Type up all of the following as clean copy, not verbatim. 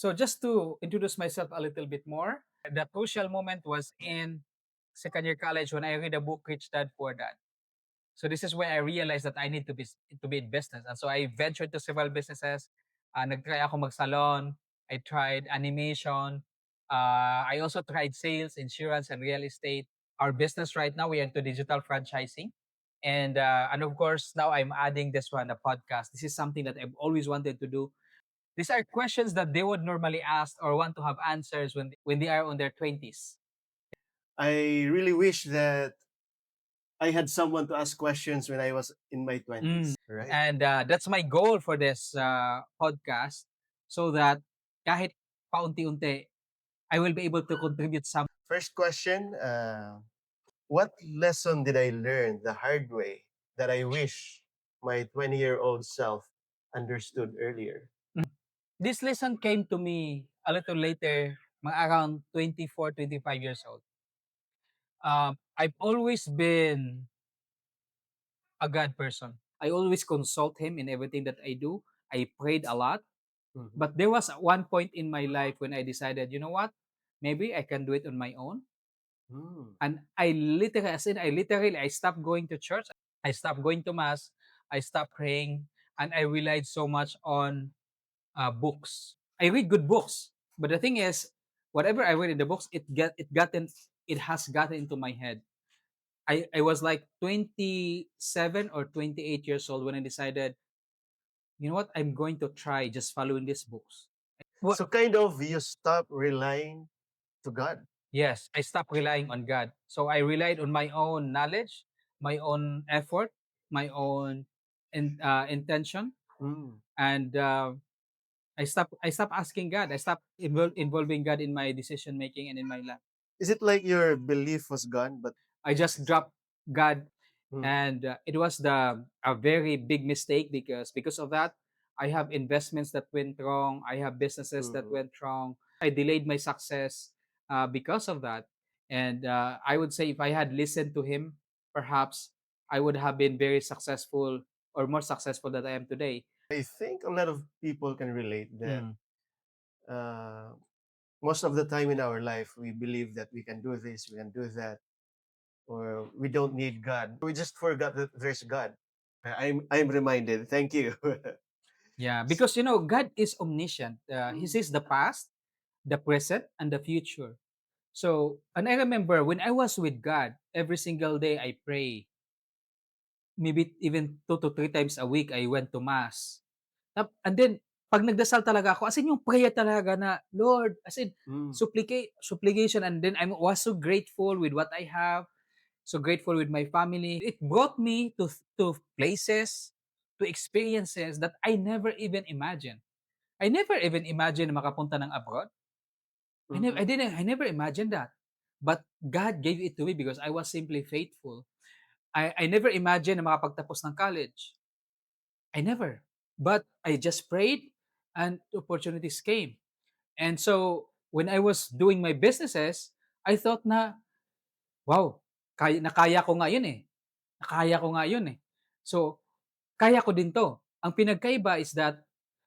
So just to introduce myself a little bit more, the crucial moment was in second year college when I read a book, Rich Dad Poor Dad. So this is where I realized that I need to be in business, and so I ventured to several businesses. Nagtry ako mag-salon. I tried animation. I also tried sales, insurance, and real estate. Our business right now, we are into digital franchising, and of course now I'm adding this one, a podcast. This is something that I've always wanted to do. These are questions that they would normally ask or want to have answers when they are on their 20s. I really wish that I had someone to ask questions when I was in my 20s, right? And that's my goal for this podcast, so that kahit paunti-unti, I will be able to contribute some. First question, what lesson did I learn the hard way that I wish my 20-year-old self understood earlier? This lesson came to me a little later, mga around 24, 25 years old. I've always been a God person. I always consult Him in everything that I do. I prayed a lot. Mhm. But there was one point in my life when I decided, you know what? Maybe I can do it on my own. Mm. And I stopped going to church. I stopped going to mass. I stopped praying, and I relied so much on books. I read good books, but the thing is, whatever I read in the books, it has gotten into my head. I was like 27 or 28 years old when I decided, you know what, I'm going to try just following these books. What? So kind of you stop relying to God. Yes, I stopped relying on God. So I relied on my own knowledge, my own effort, my own intention, Mm. and I stopped asking God. I stopped involving God in my decision making and in my life. Is it like your belief was gone, but I just dropped God, mm, and it was the a very big mistake, because of that I have investments that went wrong. I have businesses that mhm. went wrong. I delayed my success because of that. And I would say if I had listened to Him, perhaps I would have been very successful, or more successful than I am today. I think a lot of people can relate that Mm. uh, most of the time in our life we believe that we can do this, we can do that, or we don't need God. We just forgot that there's God. I'm reminded. Thank you. Yeah, because God is omniscient. He sees the past, the present, and the future. So, and I remember when I was with God, every single day I pray. Maybe even 2 to 3 times a week I went to mass. And then, pag nagdasal talaga ako, as in yung prayer talaga na, Lord, as in, Mm, supplication, and then I was so grateful with what I have, so grateful with my family. It brought me to places, to experiences that I never even imagined. I never even imagined na makapunta ng abroad. mhm, I never imagined that. But God gave it to me because I was simply faithful. I never imagined na makapagtapos ng college. I never. But I just prayed and opportunities came. And so when I was doing my businesses, I thought na, wow, nakaya ko nga yun eh. Nakaya ko nga yun eh. So, kaya ko din to. Ang pinagkaiba is that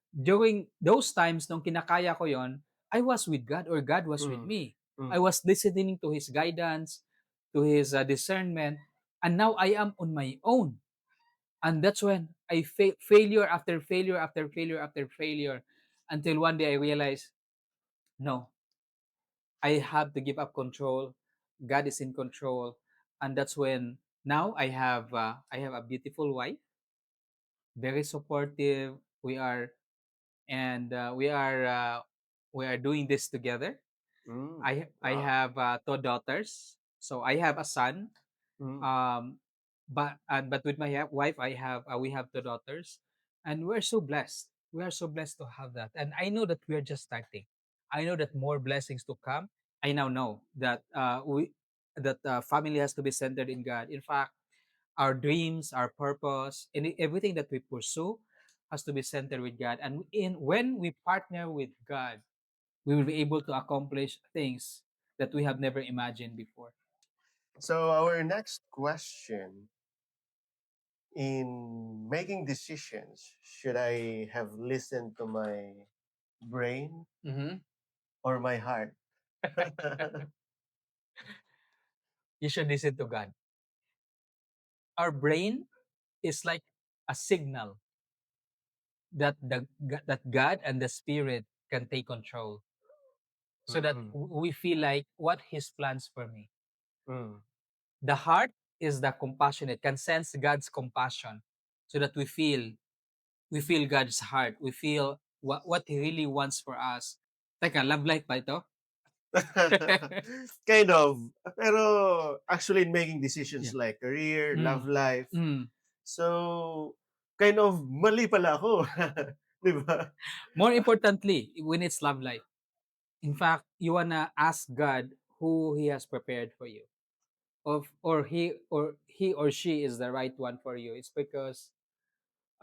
during those times nung kinakaya ko yon, I was with God, or God was with mm, me. mm. I was listening to His guidance, to His discernment, and now I am on my own. And that's when I failure after failure after failure after failure, until one day I realized, no, I have to give up control. God is in control, and that's when now I have a beautiful wife, very supportive. And we are doing this together. Mm. I Wow. have two daughters, so I have a son. Mm. But with my wife, we have two daughters, and we're so blessed. We are so blessed to have that, and I know that we're just starting. I know that more blessings to come. I now know that family has to be centered in God. In fact, our dreams, our purpose, and everything that we pursue has to be centered with God. And when we partner with God, we will be able to accomplish things that we have never imagined before. So our next question: in making decisions, should I have listened to my brain Mhm. or my heart? You should listen to God. Our brain is like a signal that that God and the Spirit can take control, so that Mm-mm. we feel like what His plans for me. Mm. The heart is the compassionate, can sense God's compassion, so that we feel God's heart. We feel what He really wants for us. Teka, love life ba ito? Kind of. Pero actually in making decisions Yeah. like career, love Mm. life, Mm. so kind of mali pala ako. 'Di ba? More importantly, when it's love life, in fact, you wanna ask God who He has prepared for you, of or he or she is the right one for you. It's because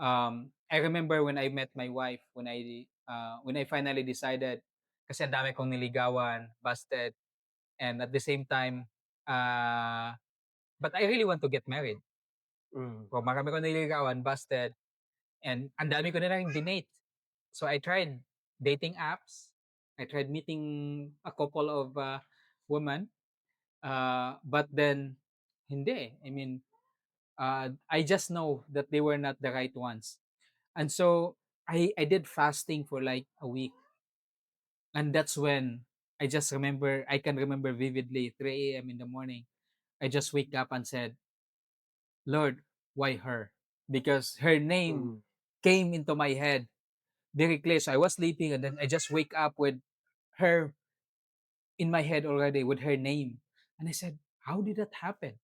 I remember when I met my wife, when I finally decided, kasi ang dami kong niligawan, busted, and at the same time, uh, but I really want to get married. Mm. So marami kong niligawan, busted, and ang dami ko na rin dinate. So I tried dating apps. I tried meeting a couple of women, but then hindi. I mean, I just know that they were not the right ones. And so I did fasting for like a week. And that's when I can remember vividly, 3 a.m. in the morning. I just wake up and said, Lord, why her? Because her name Mm. came into my head very clear. So I was sleeping and then I just wake up with her in my head already, with her name. And I said, how did that happen?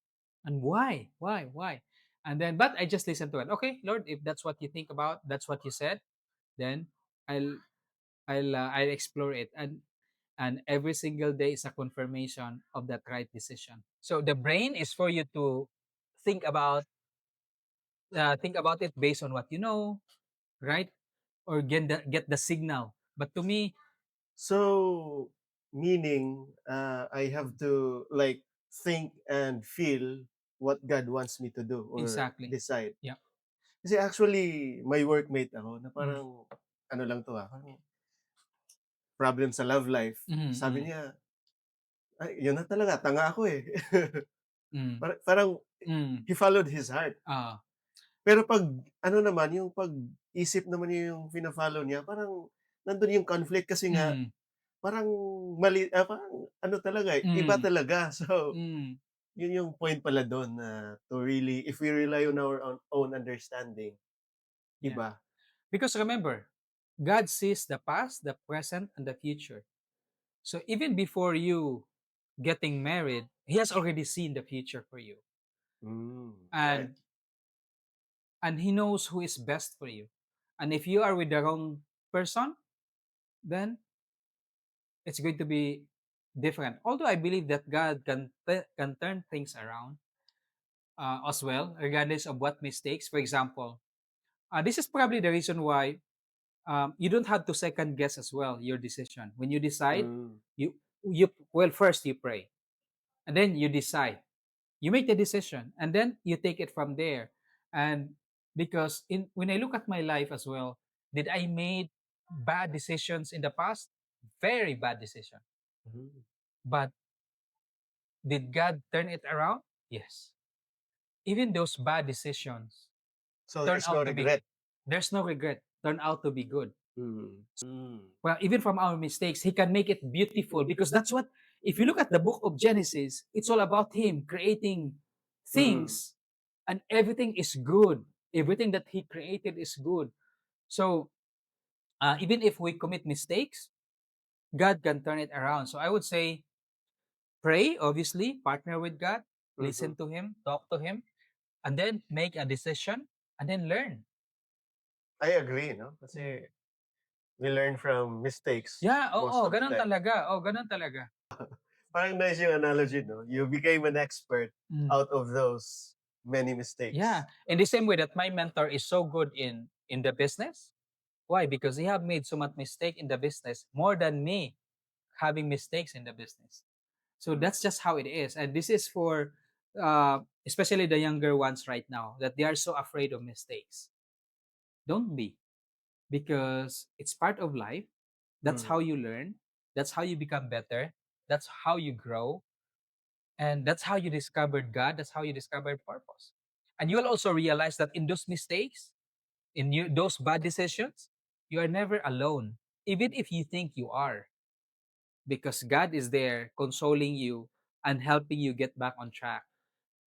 And why? Why? And then, but I just listened to it. Okay, Lord, if that's what you think about, that's what you said, then I'll I'll explore it. And every single day is a confirmation of that right decision. So the brain is for you to think about think about it based on what you know, right? Or get the signal. But to me, So meaning I have to like think and feel what God wants me to do or exactly. decide. Yeah. Kasi actually may workmate ako na Mm. parang ano lang to parang problem sa love life. Sabi Mm. niya, ay, yun na talaga, tanga ako eh. Mm. Parang Mm. he followed his heart. Ah. Pero pag ano naman, yung pag isip naman niya yung fina-follow niya, parang nandun yung conflict kasi nga Mm. parang mali, parang ano talaga, iba Mm. talaga. So, Mm. yun yung point pala dun na to really, if we rely on our own understanding, Yeah. iba. Because remember, God sees the past, the present, and the future. So even before you getting married, He has already seen the future for you, Mm, right. and He knows who is best for you. And if you are with the wrong person, then it's going to be different. Although I believe that God can turn things around as well, regardless of what mistakes. For example, this is probably the reason why you don't have to second guess as well your decision. When you decide, Mm, you well, first you pray, and then you decide. You make the decision, and then you take it from there. And because in when I look at my life as well, did I made bad decisions in the past? Very bad decision. mm. But did God turn it around? Yes. Even those bad decisions So turn there's no out to be, regret. there's no regret, turn out to be good. Mm. Mm. Well, even from our mistakes, He can make it beautiful, because that's what, if you look at the book of Genesis, it's all about Him creating Mm. things, and everything is good. Everything that He created is good. So, even if we commit mistakes, God can turn it around. So, I would say, pray, obviously, partner with God, Mhm. listen to Him, talk to Him, and then make a decision, and then learn. I agree, no? Kasi we learn from mistakes Yeah, most oo, of the ganun time. talaga. Oh, ganun talaga. Parang nice yung analogy, no? You became an expert Mm. out of those many Yeah, mistakes. in the same way that my mentor is so good in the business. Why? Because he have made so much mistake in the business more than me having mistakes in the business. So Mm. that's just how it is. And this is for especially the younger ones right now, that they are so afraid of mistakes. Don't be, because it's part of life. That's how Mm. you learn. That's how you become better. That's how you grow. And that's how you discovered God. That's how you discovered purpose. And you'll also realize that in those mistakes, those bad decisions, you are never alone, even if you think you are, because God is there consoling you and helping you get back on track.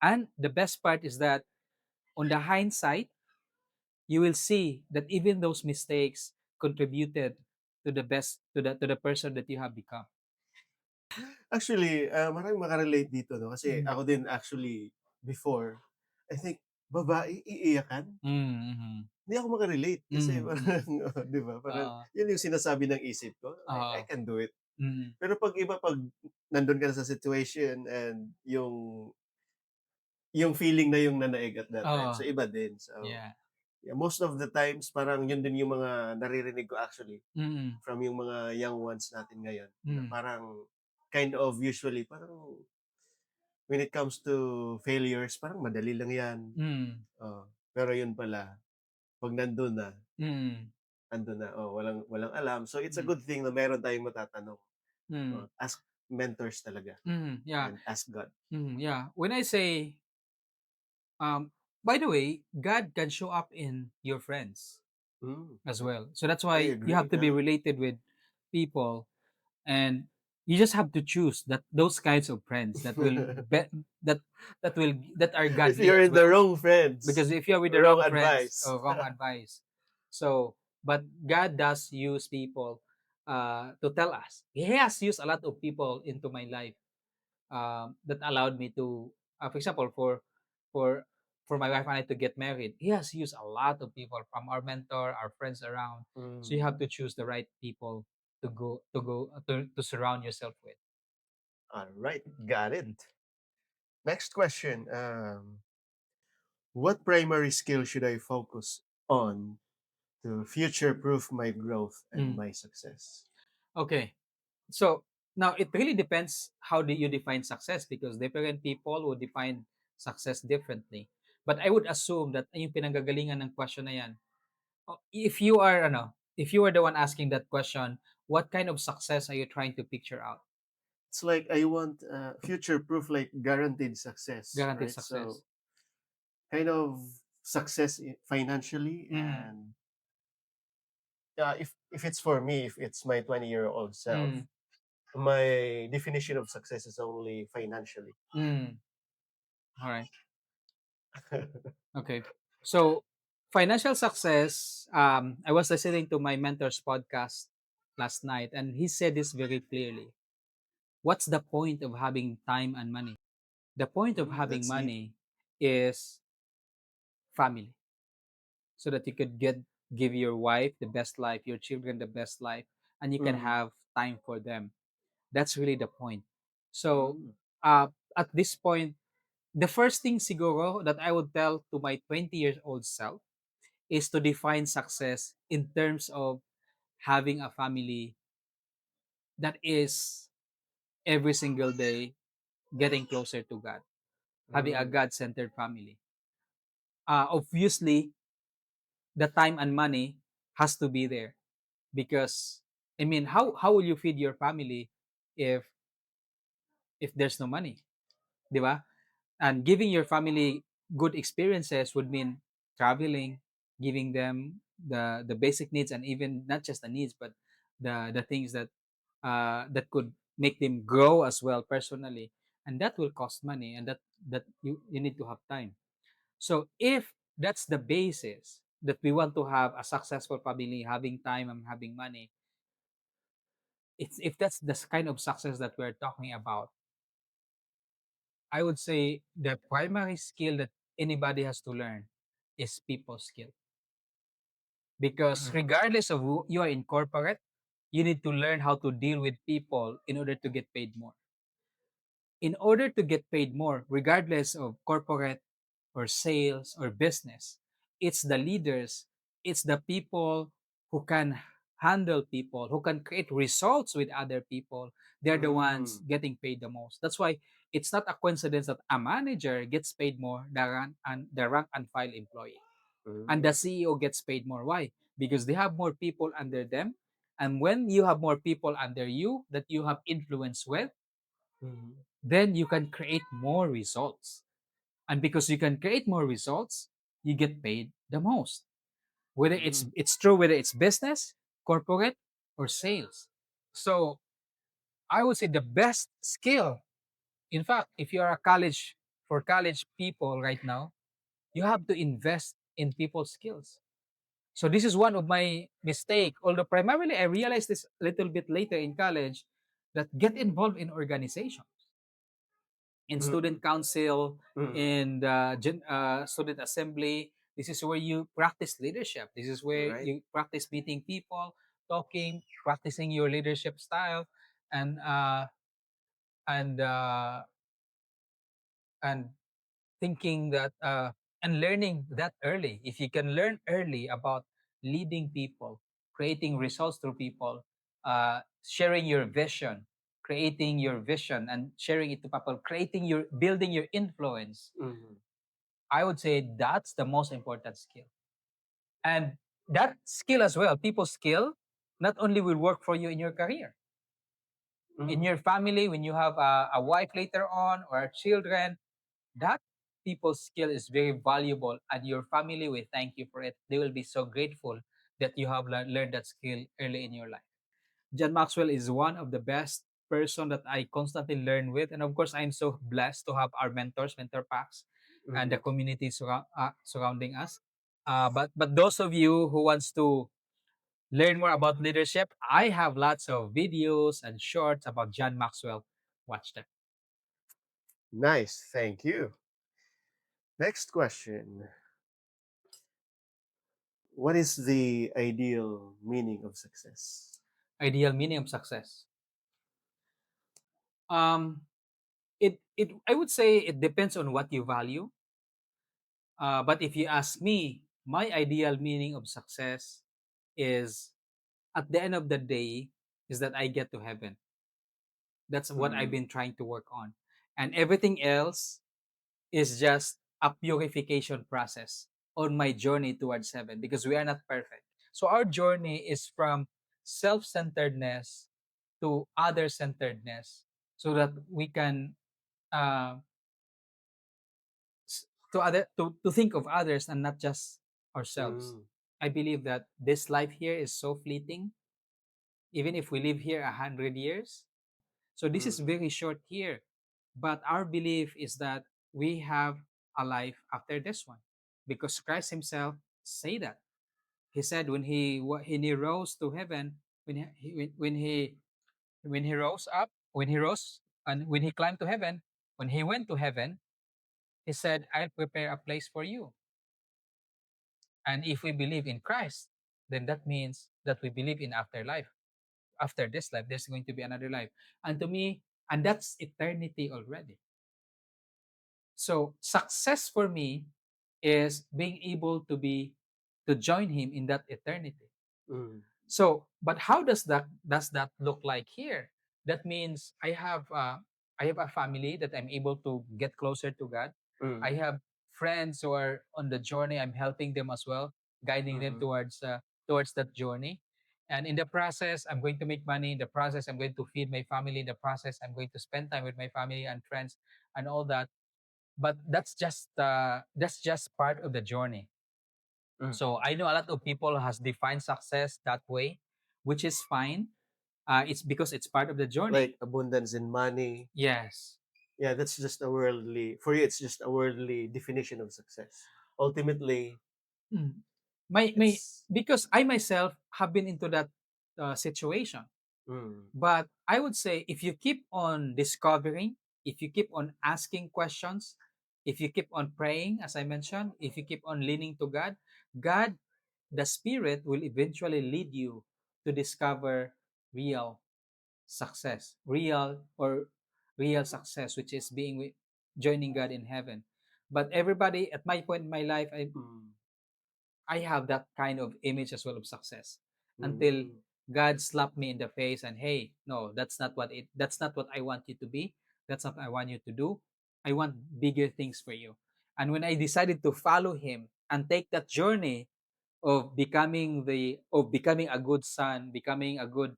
And the best part is that on the hindsight, you will see that even those mistakes contributed to the best to the person that you have become. Actually, maraming maka-relate dito 'no, kasi Mm. ako din actually before, I think babae iiyakan? Mm-hmm. Hindi ako maka-relate kasi Mm-hmm. parang 'di ba, parang Oo. yun yung sinasabi ng isip ko, I Oo. can do it. Mm. Pero 'pag iba 'pag nandun ka na sa situation and yung feeling na yung nanaig at that time, Oo. so iba din. So, Yeah. yeah, most of the times parang yun din yung mga naririnig ko actually Mm. from yung mga young ones natin ngayon na Mm. parang kind of usually parang when it comes to failures, parang madali lang yan. Mm. Oo. Pero yun pala, 'pag nandun na, Mm. andun na, oh, walang alam. So, it's a Mm. good thing na meron tayong matatanong. Mm. Oh, ask mentors talaga Mm. Yeah. and ask God. Mm. Yeah. When I say, um, by the way, God can show up in your friends Mm, as well. So that's I why you agree, have to be yeah. related with people, and you just have to choose that those kinds of friends that will that that are If godly you're as in the well. wrong friends, Because if you're with the wrong wrong friends advice. or wrong advice, so but God does use people to tell us. He has used a lot of people into my life, that allowed me to, for example, for for my wife and I to get married. He has used a lot of people from our mentor, our friends around. So you Mm, have to choose the right people to surround yourself with. all right, got it. Mm. Next question. What primary skill should I focus on to future-proof my growth and Mm. my success? Okay. So now it really depends how do you define success, because different people will define success differently. But I would assume that yung pinanggagalingan ng question na yan, if you are if you are the one asking that question, what kind of success are you trying to picture out? It's like I want future-proof, like guaranteed success, Guaranteed right? So success. kind of success financially Mm. and if it's for me, if it's my 20-year-old self, Mm. my definition of success is only financially. Mm. All right. Okay. So financial success, I was listening to my mentor's podcast last night, and he said this very clearly. What's the point of having time and money? The point of Mm, having that's deep. money is family, so that you could give your wife the best life, your children the best life, and you can Mm, have time for them. That's really the point. So, mm, at this point, the first thing siguro that I would tell to my 20 years old self is to define success in terms of having a family that is every single day getting closer to God, having a mm, God centered family. Obviously, the time and money has to be there, because I mean, how will you feed your family if there's no money, di ba? And giving your family good experiences would mean traveling, giving them the basic needs, and even not just the needs, but the things that that could make them grow as well personally, and that will cost money, and that you need to have time. So if that's the basis, that we want to have a successful family, having time and having money, it's if that's the kind of success that we're talking about, I would say the primary skill that anybody has to learn is people skill. Because mm, regardless of who you are in corporate, you need to learn how to deal with people in order to get paid more. In order to get paid more, regardless of corporate or sales or business, it's the leaders, it's the people who can handle people, who can create results with other people. They're the ones mm, getting paid the most. That's why it's not a coincidence that a manager gets paid more than the rank and file employee. And the mm, CEO gets paid more. Why? Because they have more people under them. And when you have more people under you that you have influence with, Mhm. then you can create more results. And because you can create more results, you get paid the most. Whether Mm. it's true, whether it's business, corporate, or sales. So I would say the best skill, in fact, if you are a college for college people right now, you have to invest in people's skills. So this is one of my mistake. Although primarily I realized this a little bit later in college, that get involved in organizations, in Mm. student council, Mm. in the student assembly. This is where you practice leadership. This is where Right. you practice meeting people, talking, practicing your leadership style, and uh, and uh, and thinking that and learning that early. If you can learn early about leading people, creating results through people, sharing your vision, creating your vision and sharing it to people, creating your building your influence, Mhm. I would say that's the most important skill. And that skill as well, people skill, not only will work for you in your career, in Mhm. your family, when you have a wife later on or children, that people's skill is very valuable, and your family will thank you for it. They will be so grateful that you have learned that skill early in your life. John Maxwell is one of the best person that I constantly learn with, and of course I'm so blessed to have our mentors, mentor packs, and the Mhm. community surrounding us. But those of you who wants to learn more about leadership, I have lots of videos and shorts about John Maxwell. Watch them. Nice. Thank you. Next question. What is the ideal meaning of success? Ideal meaning of success. Um, it I would say it depends on what you value. But if you ask me, my ideal meaning of success is, at the end of the day, is that I get to heaven. That's what I've Mm. been trying to work on, and everything else is just a purification process on my journey towards heaven, because we are not perfect. So our journey is from self-centeredness to other-centeredness, so that we can uh, to think of others and not just ourselves. Mm. I believe that this life here is so fleeting, even if we live here 100 years. So this is Mm. very short here. But our belief is that we have a life after this one, because Christ Himself say that. He said when he rose to heaven, when he rose up, when he rose and when he climbed to heaven, when he went to heaven, he said, "I'll prepare a place for you." And if we believe in Christ, then that means that we believe in afterlife. After this life, there's going to be another life. And to me, and that's eternity already. So success for me is being able to join him in that eternity. Mm. So, but how does that look like here? That means I have a family that I'm able to get closer to God. I Mm. have friends who are on the journey. I'm helping them as well, guiding them Mhm. towards that journey. And in the process, I'm going to make money. In the process, I'm going to feed my family. In the process, I'm going to spend time with my family and friends and all that. But that's just part of the journey. Mm. So I know a lot of people has defined success that way, which is fine. It's because it's part of the journey. Like abundance in money. Yes. Yeah, that's just a worldly, for you, it's just a worldly definition of success. Ultimately, Mm. My it's. because I myself have been into that situation. Mm. But I would say if you keep on discovering, if you keep on asking questions, if you keep on praying, as I mentioned, if you keep on leaning to God, God, the Spirit will eventually lead you to discover real success, real success, which is joining God in heaven. But everybody at my point in my life, Mm. I have that kind of image as well of success, until Mm. God slapped me in the face and, hey, no, that's not what I want you to be. That's not what I want you to do. I want bigger things for you. And when I decided to follow him and take that journey of becoming a good son, becoming a good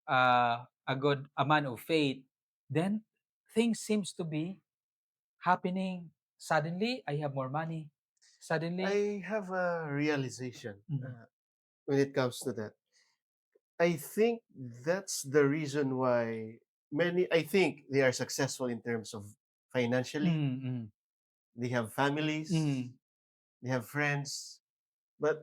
a man of faith, then things seems to be happening. Suddenly I have more money. Suddenly, I have a realization mhm, when it comes to that. I think that's the reason why I think they are successful in terms of financially. mm, mm, They have families, mm. they have friends, but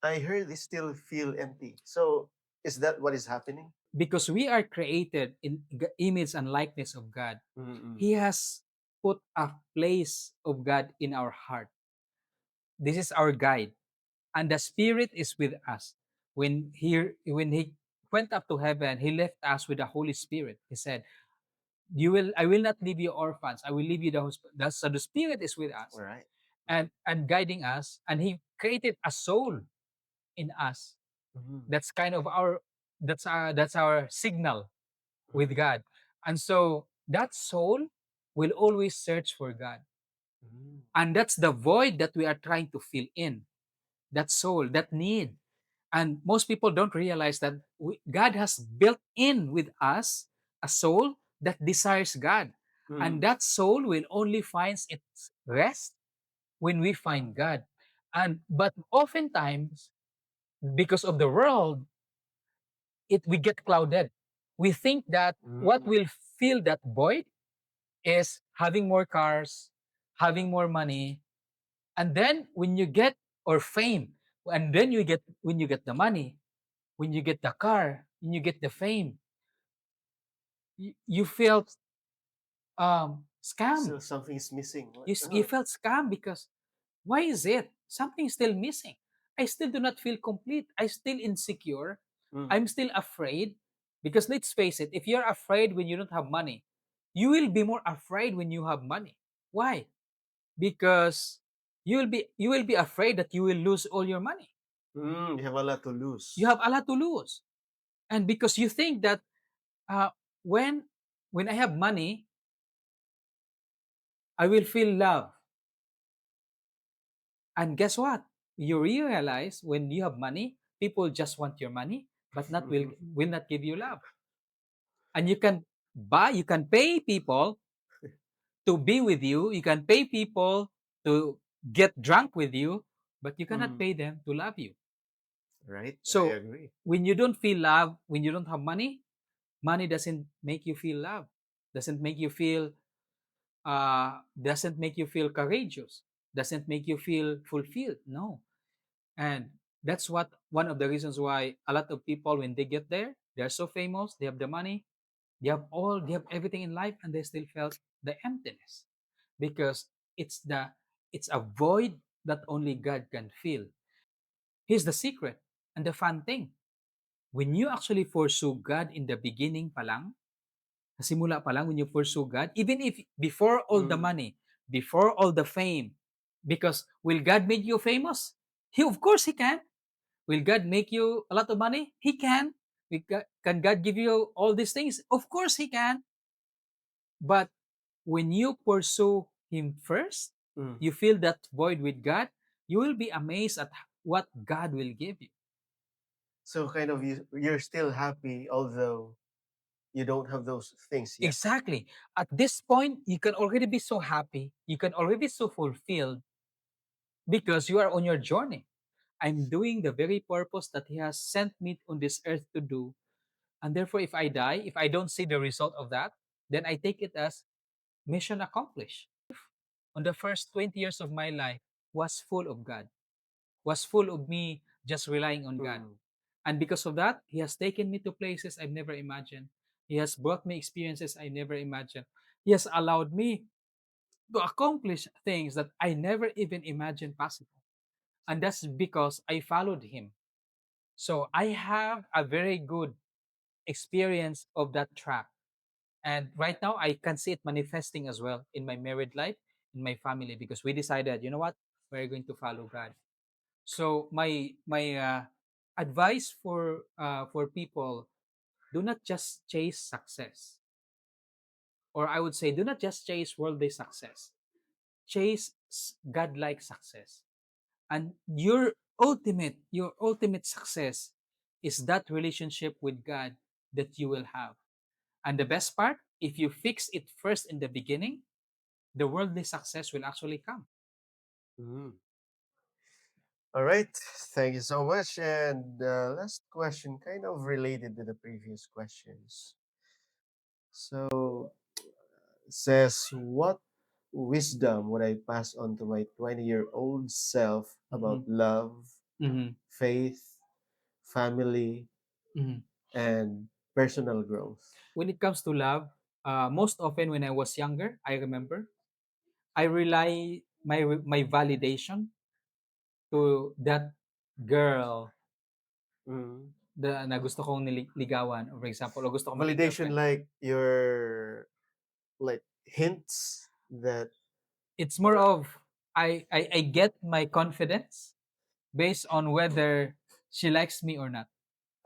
I heard they still feel empty. So is that what is happening? Because we are created in image and likeness of God. Mm-mm. He has put a place of God in our heart. This is our guide, and the Spirit is with us. When he went up to heaven, he left us with the Holy Spirit. He said, I will not leave you orphans. I will leave you the so the Spirit is with All us right. and guiding us, and he created a soul in us. Mm-hmm. That's kind of our that's our signal with Right. God. And so that soul will always search for God. Mm. And that's the void that we are trying to fill in. That soul, that need. And most people don't realize that God has built in with us a soul that desires God. And Mm. that soul will only find its rest when we Ah. find God. And but oftentimes, because of the world, it we get clouded. We think that what Mm. will fill that void is having more cars, having more money, and then when you get or fame, and then you get when you get the money, when you get the car, when you get the fame, you felt scam. Still something is missing. You felt scam because why is it something still missing? I still do not feel complete. I still insecure. Mm. I'm still afraid because let's face it, if you're afraid when you don't have money, you will be more afraid when you have money. Why? Because you will be afraid that you will lose all your money. Mm. You have a lot to You lose. have a lot to lose, and because you think that uh, when when I have money, I will feel love. And guess what? You realize when you have money, people just want your money, but not will not give you love. And you can pay people to be with you. You can pay people to get drunk with you, but you cannot Mm. pay them to love you. Right. I So agree. when you don't feel love, when you don't have money, money doesn't make you feel love, doesn't make you feel doesn't make you feel courageous, doesn't make you feel fulfilled. No. And that's what one of the reasons why a lot of people when they get there, they're so famous, they have the money, they have everything in life, and they still felt the emptiness because it's the it's a void that only God can fill. Here's the secret and the fun thing. When you actually pursue God in the beginning pa lang, sa simula pa lang, when you pursue God, even if before all the Mm. money, before all the fame, because will God make you famous? Of course He can. Will God make you a lot of money? He can. Can God give you all these things? Of course He can. But when you pursue Him first, Mm. you fill that void with God, you will be amazed at what God will give you. So kind of you're still happy although you don't have those things yet. Exactly. At this point, you can already be so happy. You can already be so fulfilled because you are on your journey. I'm doing the very purpose that He has sent me on this earth to do. And therefore, if I die, if I don't see the result of that, then I take it as mission accomplished. On the first 20 years of my life was full of God, was full of me just relying on God. Mm. And because of that, He has taken me to places I've never imagined. He has brought me experiences I never imagined. He has allowed me to accomplish things that I never even imagined possible. And that's because I followed Him. So I have a very good experience of that track. And right now, I can see it manifesting as well in my married life, in my family, because we decided, you know what, we're going to follow God. So my advice for people: do not just chase success, or I would say, do not just chase worldly success. Chase godlike success. And your ultimate success is that relationship with God that you will have. And the best part, if you fix it first in the beginning, the worldly success will actually come. Mm. All right. Thank you so much. And last question, kind of related to the previous questions. So, says, what wisdom would I pass on to my 20-year-old self about Mhm, love, mhm, faith, family, mhm. and personal growth? When it comes to love, most often when I was younger, I remember I rely my validation to that girl Mm. na gusto kong ligawan, or for example, o gusto kong maging Validation, girlfriend. like your like hints that It's more of I get my confidence based on whether she likes me or not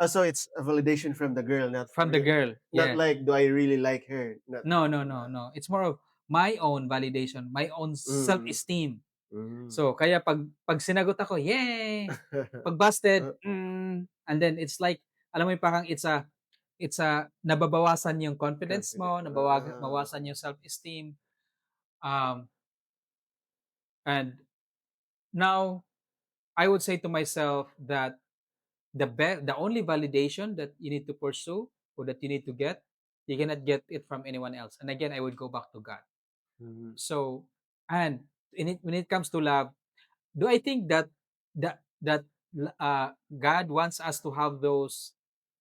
so it's a validation from the girl, from the girl. not Yeah. like do I really like her? Not. No, no, no, no. It's more of my own validation, my own Mm, self-esteem. mm. So kaya pag sinagot ako, yay! Pag busted, and then it's like alam mo yung parang it's a nababawasan yung confidence Confident. mo, nabawasan yung self-esteem. Um and now I would say to myself that the only validation that you need to pursue or that you need to get, you cannot get it from anyone else. And again, I would go back to God. Mm. So, and when it comes to love, do I think that God wants us to have those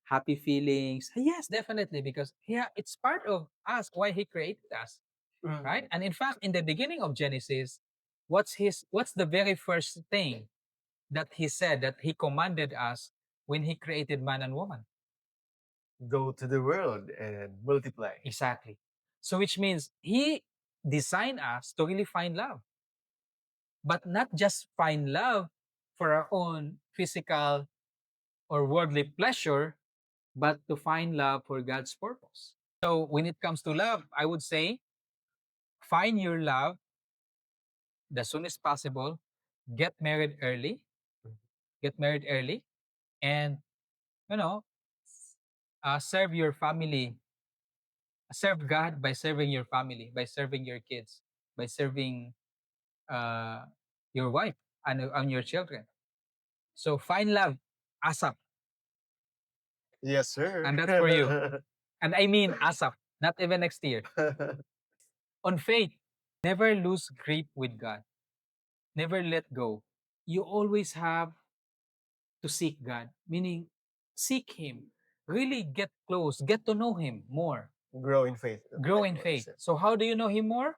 happy feelings? Yes, definitely, because yeah, it's part of us why He created us, right? Mm. And in fact, in the beginning of Genesis, what's the very first thing that He said, that He commanded us when He created man and woman? Go to the world and multiply. Exactly. So which means He designed us to really find love, but not just find love for our own physical or worldly pleasure, but to find love for God's purpose. So when it comes to love, I would say find your love the soonest possible, get married early, get married early, and you know, serve your family, serve God by serving your family, by serving your kids, by serving uh, your wife and your children. So find love ASAP, Yes, sir. and that's for you. And I mean ASAP, not even next year. On faith, never lose grip with God. Never let go. You always have to seek God, meaning seek Him. Really get close, get to know Him more, Grow in faith. grow Like in what you faith. said. So, how do you know Him more?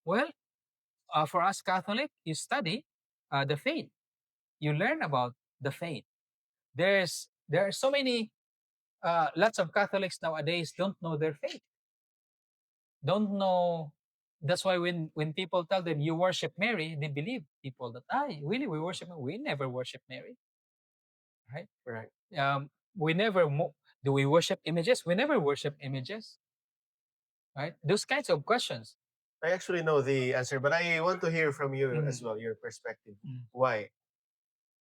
Well, for us Catholic, you study the faith. You learn about the faith. There are so many lots of Catholics nowadays don't know their faith. Don't know. That's why when people tell them you worship Mary, they believe people that really we worship Mary. We never worship Mary, right? Right. We never do we worship images? We never worship images, right? Those kinds of questions. I actually know the answer, but I want to hear from you as Mhm. well, your perspective. Mm. Why?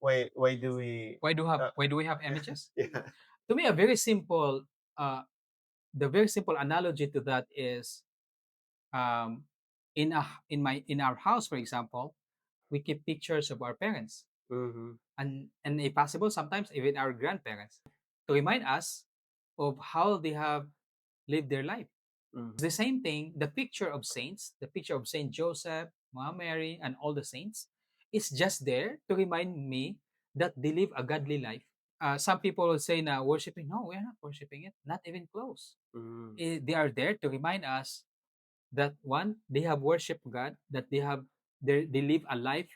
Why do we uh, Why do we have images? yeah. To me, a very simple uh, the very simple analogy to that is um, in our house, for example, we keep pictures of our parents Mm-hmm. and if possible, sometimes even our grandparents to remind us of how they have lived their life. Mm-hmm. The same thing, the picture of saints, the picture of Saint Joseph, Mama Mary, and all the saints is just there to remind me that they live a godly life. Some people will say na worshiping. No, we're not worshiping it. Not even close. Mm-hmm. They are there to remind us that one, they have worshiped God, that they live a life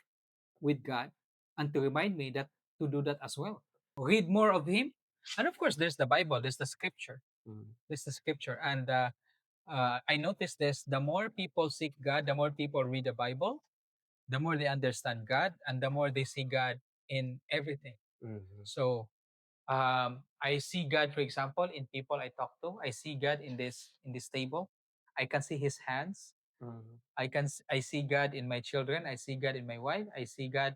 with God, and to remind me that to do that as well. Read more of Him, and of course, there's the Bible, there's the Scripture, there's the Scripture, and I noticed this: the more people seek God, the more people read the Bible, the more they understand God, and the more they see God in everything. Mm-hmm. So I see God, for example, in people I talk to. I see God in this table. I can see His hands. Mm-hmm. I see God in my children. I see God in my wife. I see God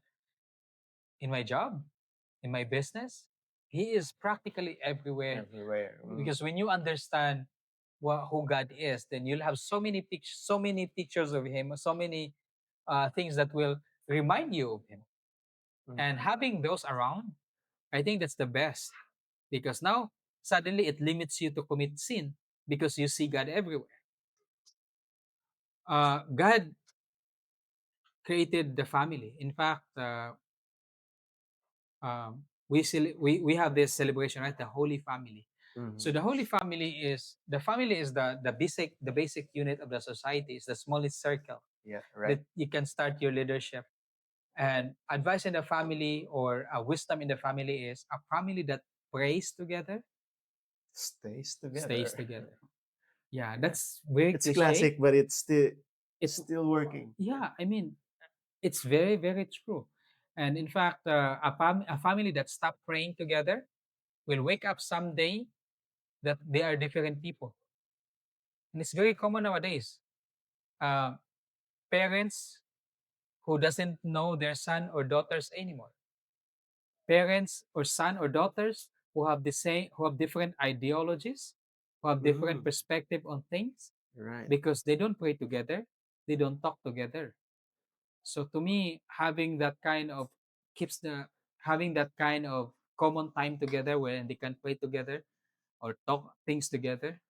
in my job, in my business. He is practically everywhere. Everywhere. Because when you understand who God is, then you'll have so many pictures of Him, so many things that will remind you of Him. Mm. And having those around, I think that's the best, because now suddenly it limits you to commit sin because you see God everywhere. God created the family. In fact, we have this celebration, right? The Holy Family. So Mhm. the Holy Family is the basic unit of the society. It's the smallest circle Yeah, that right. you can start your leadership. And advice in the family, or wisdom in the family, is a family that prays together, Stays stays together. together. Yeah, that's very It's cliche. classic, but it's still It still working. Yeah, I mean, it's very very true. And in fact, a family that stop praying together will wake up someday that they are different people. And it's very common nowadays. Uh, Parents who doesn't know their son or daughters anymore. Parents or son or daughters who have different ideologies, who have different Mm, perspective on things, right. because they don't pray together, they don't talk together. So to me, keeps the having that kind of common time together where they can pray together or talk things together.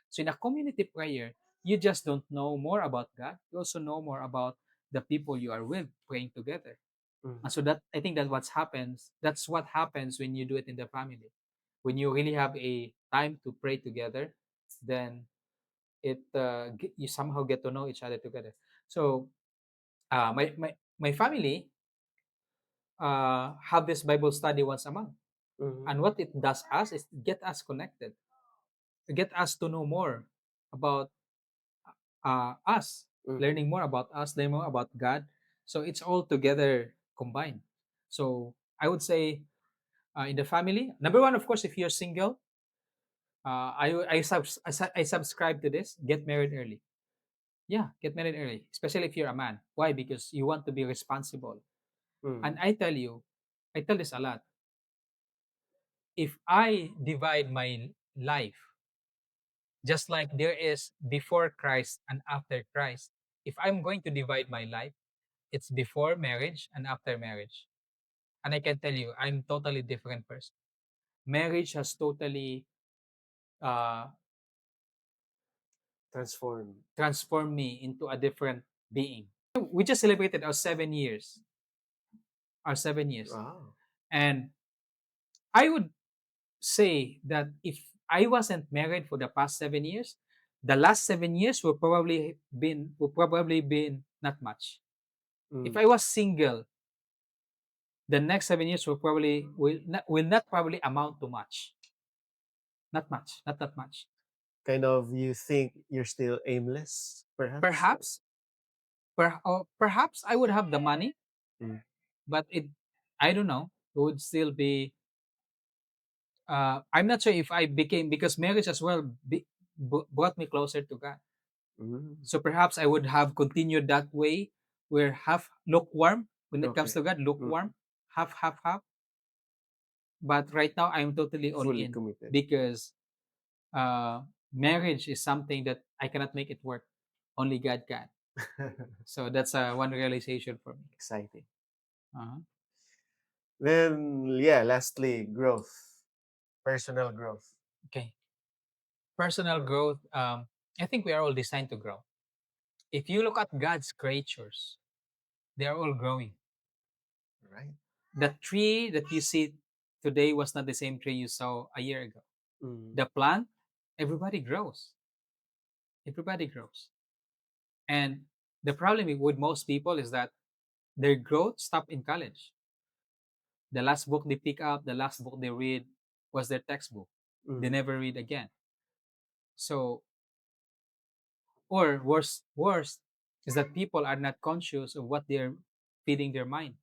So in a community prayer, you just don't know more about God. You also know more about the people you are with praying together. And Mhm. so that I think that what happens. That's what happens when you do it in the family. When you really have a time to pray together, then you somehow get to know each other together. So my family have this Bible study once a month, Mhm. and what it does us is get us connected, get us to know more about us, Mhm. learning more about us, learning more about God. So it's all together combined. So I would say, in the family, number one, of course, if you're single, I subscribe to this. Get married early. Yeah, get married early, especially if you're a man. Why? Because you want to be responsible. And Mhm. I tell this a lot. If I divide my life, just like there is before Christ and after Christ, if I'm going to divide my life, it's before marriage and after marriage. And I can tell you, I'm totally different person. Marriage has totally uh, Transform. transformed me into a different being. We just celebrated our 7 years. Wow. And I would say that if I wasn't married for the past 7 years, the last 7 years will probably been not much. If Mm. I was single, the next 7 years will not probably amount to much. Not much. Not that much. Kind of you think you're still aimless, perhaps? Perhaps perhaps I would have the money, Mm. but I don't know. It would still be I'm not sure if I became, because marriage as well brought me closer to God. Mm. So perhaps I would have continued that way, where half lukewarm when it comes Okay. to God, Mm. lukewarm, half. But right now I'm totally all Fully in, committed. because uh, marriage is something that I cannot make it work. Only God can. So that's one realization for me. Exciting. Uh-huh. Then, yeah, lastly, growth, personal growth. Okay. Personal growth. I think we are all designed to grow. If you look at God's creatures, they are all growing. Right. The tree that you see today was not the same tree you saw a year ago. Mm. The plant, everybody grows. Everybody grows. And the problem with most people is that their growth stopped in college. The last book they pick up, the last book they read was their textbook. They Mm. never read again. So, or worse is that people are not conscious of what they're feeding their mind.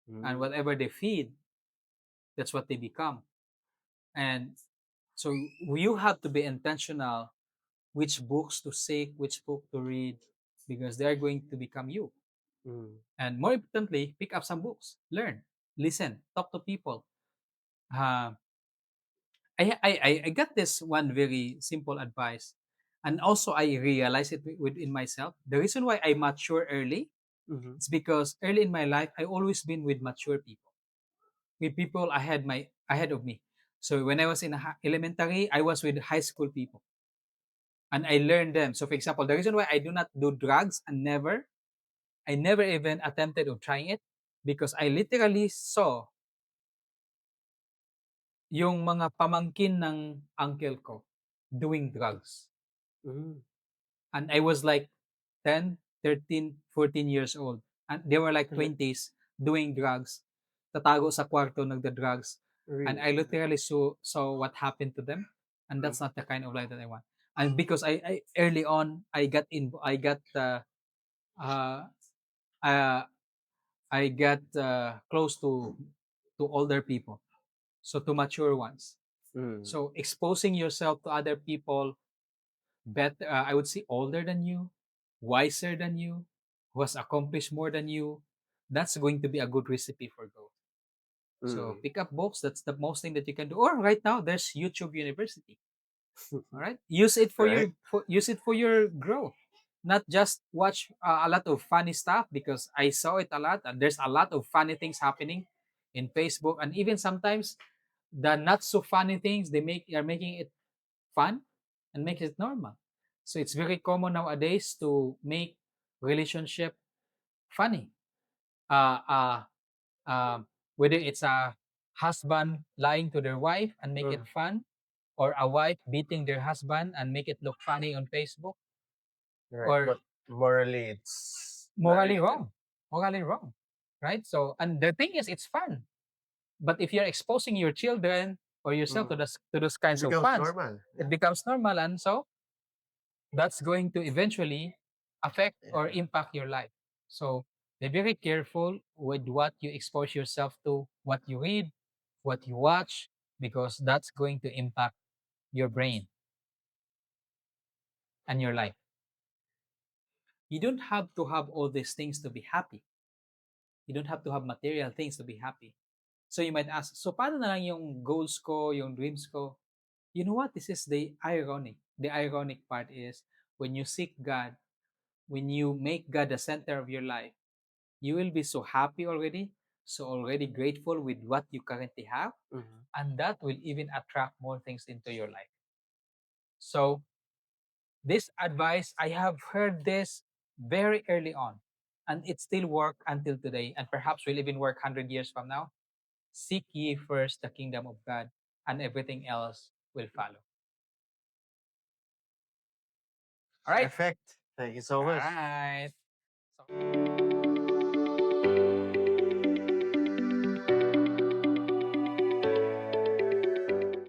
And Mm. whatever they feed, that's what they become. And so you have to be intentional which books to seek, which book to read, because they're going to become you. Mm. And more importantly, pick up some books, learn. listen, talk to people. Uh, I got this one very simple advice, and also I realized it within myself. The reason why I mature early, Mm-hmm. it's because early in my life I always been with mature people, with people ahead of me. So when I was in elementary, I was with high school people, and I learned them. So for example, the reason why I do not do drugs and I never even attempted of trying it, because I literally saw yung mga pamangkin ng uncle ko doing drugs. Mm-hmm. And I was like 10, 13, 14 years old. And they were like 20s doing drugs. Tatago sa kwarto nagda-drugs. And Really? I literally saw what happened to them. And that's not the kind of life that I want. And because I early on uh, uh I got close to older people. So to mature ones. Mm. So exposing yourself to other people better, I would say older than you, wiser than you, who has accomplished more than you, that's going to be a good recipe for growth. So Mm. pick up books. That's the most thing that you can do. Or right now, there's YouTube University. All right, use it for Right. your growth. Not just watch a lot of funny stuff, because I saw it a lot, and there's a lot of funny things happening in Facebook, and even sometimes the not so funny things are making it fun and make it normal. So it's very common nowadays to make relationship funny. Uh, uh, Whether it's a husband lying to their wife and make it Mm. fun, or a wife beating their husband and make it look funny on Facebook, Right. or But morally, it's not morally really good. wrong, morally wrong, right? So, and the thing is, it's fun. But if you're exposing your children or yourself Mm. to those It kinds of becomes fans, normal. it Yeah. becomes normal, and so that's going to eventually affect or Yeah. impact your life. So be very careful with what you expose yourself to, what you read, what you watch, because that's going to impact your brain and your life. You don't have to have all these things to be happy. You don't have to have material things to be happy. So you might ask, so paano na lang yung goals ko, yung dreams ko? You know what? This is the ironic. The ironic part is when you seek God, when you make God the center of your life, you will be so happy already, so already grateful with what you currently have, Mm-hmm. and that will even attract more things into your life. So, this advice, I have heard this very early on, and it still work until today, and perhaps will even work 100 years from now. Seek ye first the kingdom of God, and everything else will follow. All right. Perfect. Thank you so All much. right. So